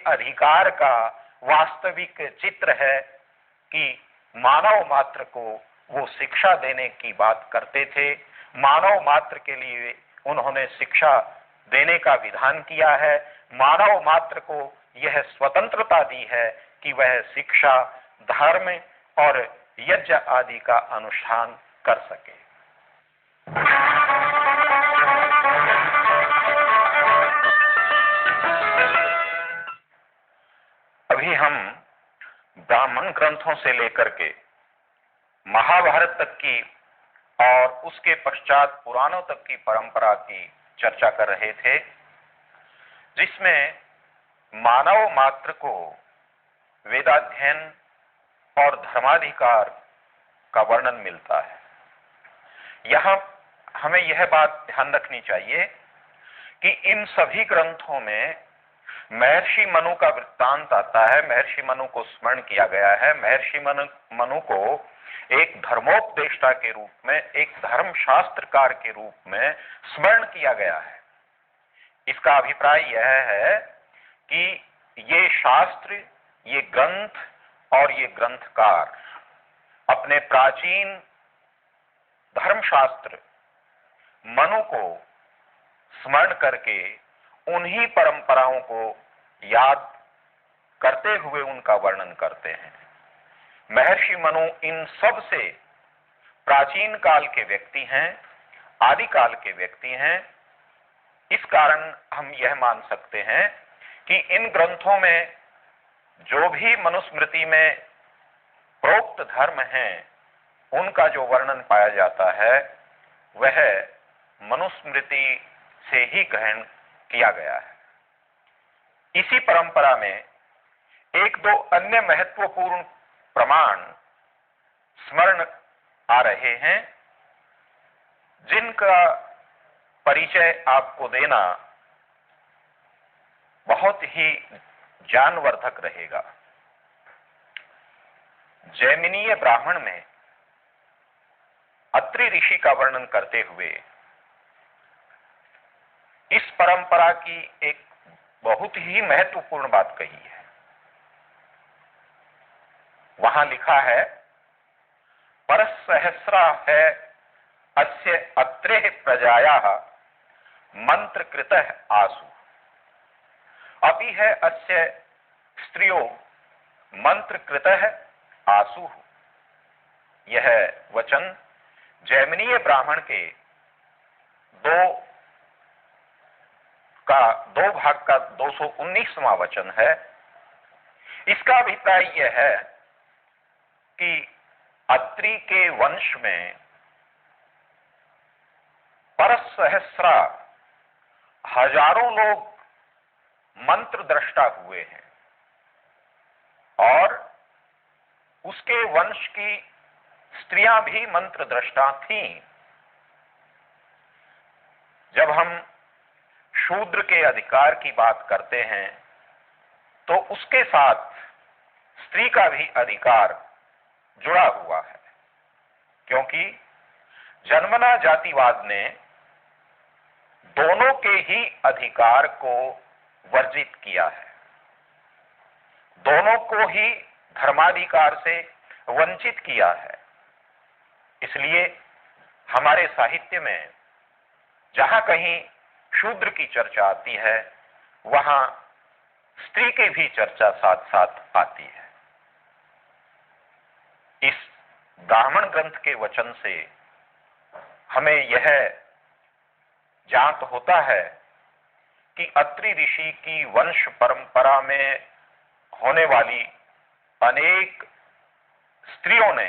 अधिकार का वास्तविक चित्र है कि मानव मात्र को वो शिक्षा देने की बात करते थे। मानव मात्र के लिए उन्होंने शिक्षा देने का विधान किया है। मानव मात्र को यह स्वतंत्रता दी है कि वह शिक्षा, धर्म और यज्ञ आदि का अनुष्ठान कर सके। अभी हम ब्राह्मण ग्रंथों से लेकर के महाभारत तक की और उसके पश्चात पुराणों तक की परंपरा की चर्चा कर रहे थे, जिसमें मानव मात्र को वेदाध्ययन और धर्माधिकार का वर्णन मिलता है। यहां हमें यह बात ध्यान रखनी चाहिए कि इन सभी ग्रंथों में महर्षि मनु का वृत्तांत आता है। महर्षि मनु को स्मरण किया गया है। महर्षि मनु को एक धर्मोपदेष्टा के रूप में, एक धर्मशास्त्रकार के रूप में स्मरण किया गया है। इसका अभिप्राय यह है कि ये शास्त्र, ये ग्रंथ और ये ग्रंथकार अपने प्राचीन धर्मशास्त्र मनु को स्मरण करके उन्हीं परंपराओं को याद करते हुए उनका वर्णन करते हैं। महर्षि मनु इन सब से प्राचीन काल के व्यक्ति हैं, आदि काल के व्यक्ति हैं। इस कारण हम यह मान सकते हैं कि इन ग्रंथों में जो भी मनुस्मृति में प्रोक्त धर्म हैं, उनका जो वर्णन पाया जाता है वह मनुस्मृति से ही ग्रहण किया गया है। इसी परंपरा में एक दो अन्य महत्वपूर्ण प्रमाण स्मरण आ रहे हैं, जिनका परिचय आपको देना बहुत ही ज्ञानवर्धक रहेगा। जैमिनीय ब्राह्मण में अत्रि ऋषि का वर्णन करते हुए इस परंपरा की एक बहुत ही महत्वपूर्ण बात कही है। वहां लिखा है, परसहस्रा है अस्य अत्रेः प्रजायाः मंत्रकृतः आसु, अपि है अस्य स्त्रियो मंत्रकृतः आसु। यह वचन जैमिनीय ब्राह्मण के दो भाग का 219वां वचन है। इसका अभिप्राय यह है कि अत्रि के वंश में परसहस्रा हजारों लोग मंत्र दृष्टा हुए हैं और उसके वंश की स्त्रियां भी मंत्र दृष्टा थीं। जब हम शूद्र के अधिकार की बात करते हैं तो उसके साथ स्त्री का भी अधिकार जुड़ा हुआ है, क्योंकि जन्मना जातिवाद ने दोनों के ही अधिकार को वर्जित किया है, दोनों को ही धर्माधिकार से वंचित किया है। इसलिए हमारे साहित्य में जहां कहीं शूद्र की चर्चा आती है, वहां स्त्री की भी चर्चा साथ साथ आती है। इस ब्राह्मण ग्रंथ के वचन से हमें यह ज्ञात होता है कि अत्रि ऋषि की वंश परंपरा में होने वाली अनेक स्त्रियों ने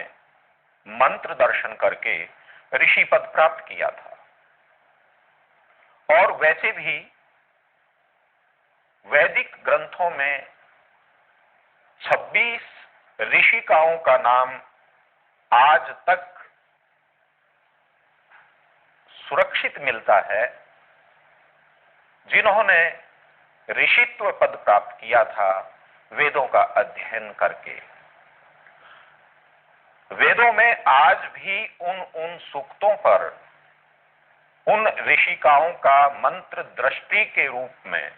मंत्र दर्शन करके ऋषि पद प्राप्त किया था। और वैसे भी वैदिक ग्रंथों में 26 ऋषिकाओं का नाम आज तक सुरक्षित मिलता है, जिन्होंने ऋषित्व पद प्राप्त किया था वेदों का अध्ययन करके। वेदों में आज भी उन सूक्तों पर उन ऋषिकाओं का मंत्र दृष्टि के रूप में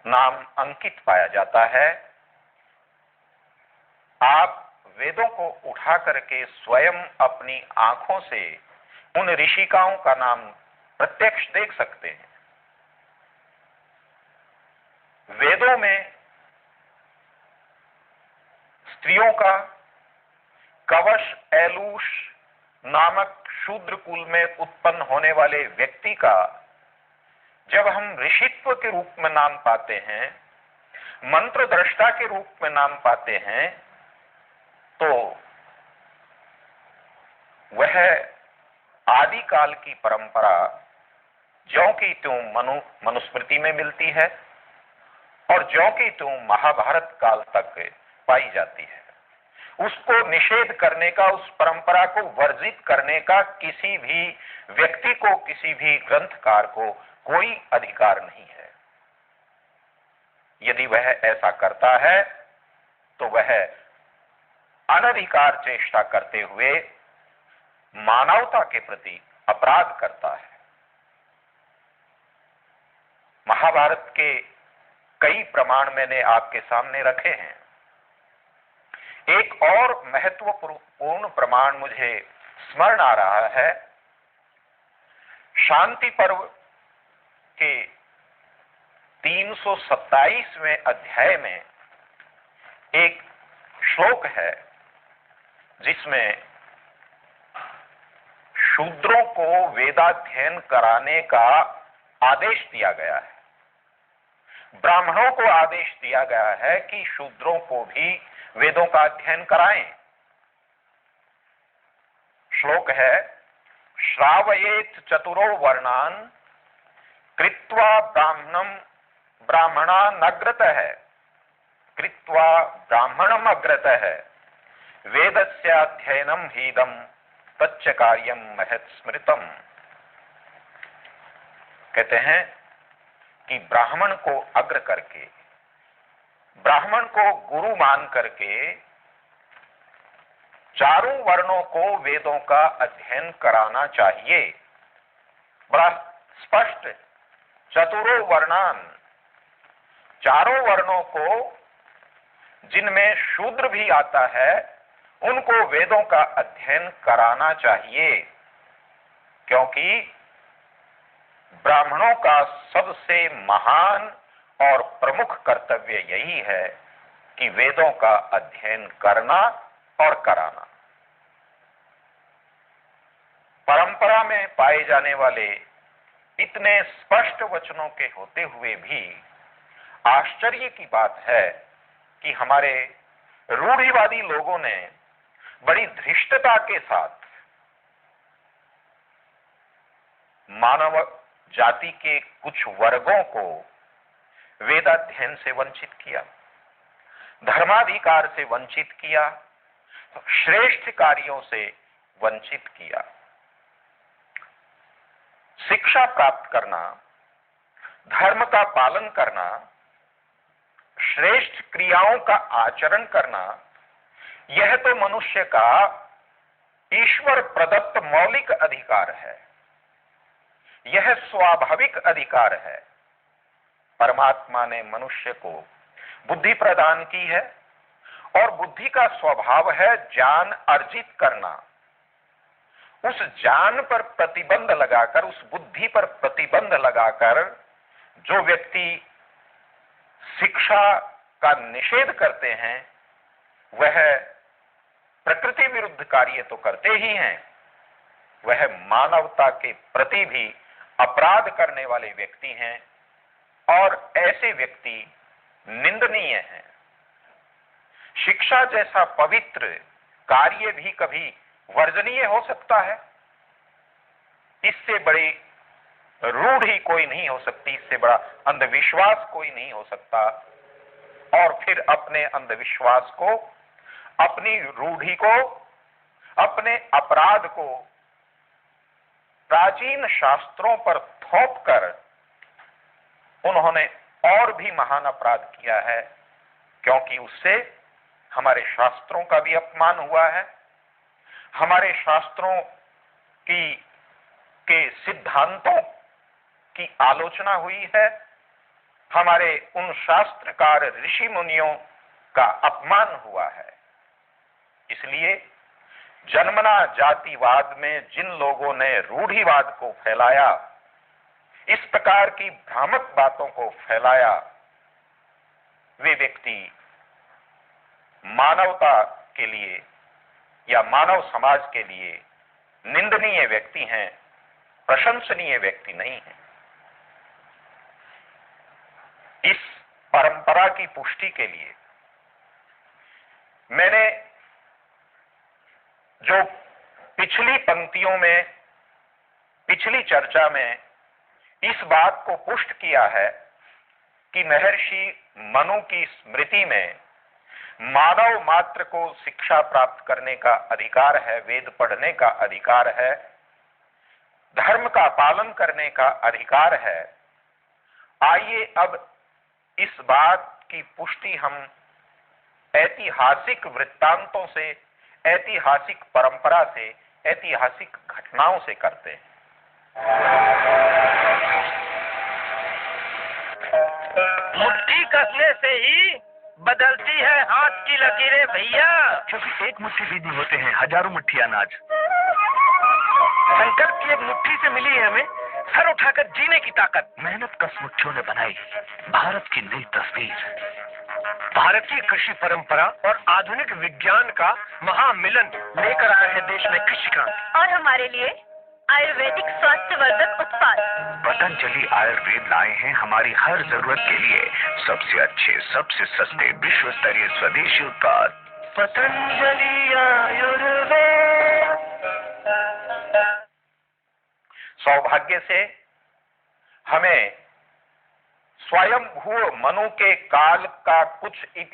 नाम अंकित पाया जाता है। आप वेदों को उठा करके स्वयं अपनी आंखों से उन ऋषिकाओं का नाम प्रत्यक्ष देख सकते हैं। वेदों में स्त्रियों का कवश एलूष नामक शूद्र कुल में उत्पन्न होने वाले व्यक्ति का जब हम ऋषित्व के रूप में नाम पाते हैं, मंत्र दृष्टा के रूप में नाम पाते हैं, तो वह आदिकाल की परंपरा ज्यों की त्यों मनुस्मृति में मिलती है और ज्यों की त्यों महाभारत काल तक पाई जाती है। उसको निषेध करने का, उस परंपरा को वर्जित करने का किसी भी व्यक्ति को, किसी भी ग्रंथकार को कोई अधिकार नहीं है। यदि वह ऐसा करता है तो वह अनधिकार चेष्टा करते हुए मानवता के प्रति अपराध करता है। महाभारत के कई प्रमाण मैंने आपके सामने रखे हैं। एक और महत्वपूर्ण प्रमाण मुझे स्मरण आ रहा है। शांति पर्व के 327वें अध्याय में एक श्लोक है जिसमें शूद्रों को वेदाध्ययन कराने का आदेश दिया गया है। ब्राह्मणों को आदेश दिया गया है कि शूद्रों को भी वेदों का अध्ययन कराएं। श्लोक है, श्रावयेत चतुरो वर्णान कृत्वा ब्राह्मणान अग्रतः कृत्वा ब्राह्मणम अग्रतः वेदस्याध्ययनम हीदम तच्च कार्यम महत् स्मृतम। कहते हैं कि ब्राह्मण को अग्र करके, ब्राह्मण को गुरु मान करके चारों वर्णों को वेदों का अध्ययन कराना चाहिए। बड़ा स्पष्ट, चतुरो वर्णान, चारों वर्णों को, जिनमें शूद्र भी आता है, उनको वेदों का अध्ययन कराना चाहिए, क्योंकि ब्राह्मणों का सबसे महान और प्रमुख कर्तव्य यही है कि वेदों का अध्ययन करना और कराना। परंपरा में पाए जाने वाले इतने स्पष्ट वचनों के होते हुए भी आश्चर्य की बात है कि हमारे रूढ़िवादी लोगों ने बड़ी धृष्टता के साथ मानव जाति के कुछ वर्गों को वेदाध्ययन से वंचित किया, धर्माधिकार से वंचित किया, श्रेष्ठ कार्यों से वंचित किया। शिक्षा प्राप्त करना, धर्म का पालन करना, श्रेष्ठ क्रियाओं का आचरण करना, यह तो मनुष्य का ईश्वर प्रदत्त मौलिक अधिकार है। यह स्वाभाविक अधिकार है। परमात्मा ने मनुष्य को बुद्धि प्रदान की है और बुद्धि का स्वभाव है ज्ञान अर्जित करना। उस ज्ञान पर प्रतिबंध लगाकर, उस बुद्धि पर प्रतिबंध लगाकर जो व्यक्ति शिक्षा का निषेध करते हैं, वह प्रकृति विरुद्ध कार्य तो करते ही हैं, वह मानवता के प्रति भी अपराध करने वाले व्यक्ति हैं और ऐसे व्यक्ति निंदनीय हैं। शिक्षा जैसा पवित्र कार्य भी कभी वर्जनीय हो सकता है। इससे बड़ी रूढ़ी कोई नहीं हो सकती, इससे बड़ा अंधविश्वास कोई नहीं हो सकता। और फिर अपने अंधविश्वास को, अपनी रूढ़ी को, अपने अपराध को प्राचीन शास्त्रों पर थोपकर उन्होंने और भी महान अपराध किया है, क्योंकि उससे हमारे शास्त्रों का भी अपमान हुआ है, हमारे शास्त्रों के सिद्धांतों की आलोचना हुई है हमारे उन शास्त्रकार ऋषि मुनियों का अपमान हुआ है। इसलिए जन्मना जातिवाद में जिन लोगों ने रूढ़िवाद को फैलाया, इस प्रकार की भ्रामक बातों को फैलाया, वे व्यक्ति मानवता के लिए या मानव समाज के लिए निंदनीय व्यक्ति हैं, प्रशंसनीय व्यक्ति नहीं हैं। इस परंपरा की पुष्टि के लिए मैंने जो पिछली पंक्तियों में, पिछली चर्चा में इस बात को पुष्ट किया है कि महर्षि मनु की स्मृति में मानव मात्र को शिक्षा प्राप्त करने का अधिकार है, वेद पढ़ने का अधिकार है, धर्म का पालन करने का अधिकार है। आइए अब इस बात की पुष्टि हम ऐतिहासिक वृत्तांतों से, ऐतिहासिक परंपरा से, ऐतिहासिक घटनाओं से करते हैं। मुट्ठी कसने से ही बदलती है हाथ की लकीरें भैया, क्योंकि एक मुट्ठी बीज होते हैं हजारों मुट्ठी अनाज। संकल्प की एक मुट्ठी से मिली है हमें सर उठाकर जीने की ताकत। मेहनत कश मुट्ठियों ने बनाई भारत की नई तस्वीर। भारतीय कृषि परंपरा और आधुनिक विज्ञान का महामिलन लेकर आया है देश में कृषि क्रांति। और हमारे लिए आयुर्वेदिक स्वास्थ्यवर्धक उत्पाद पतंजलि आयुर्वेद लाए हैं हमारी हर जरूरत के लिए सबसे अच्छे, सबसे सस्ते, विश्व स्तरीय स्वदेशी उत्पाद। पतंजलि आयुर्वेद। सौभाग्य से हमें स्वयंभू मनु के काल का कुछ इतिहास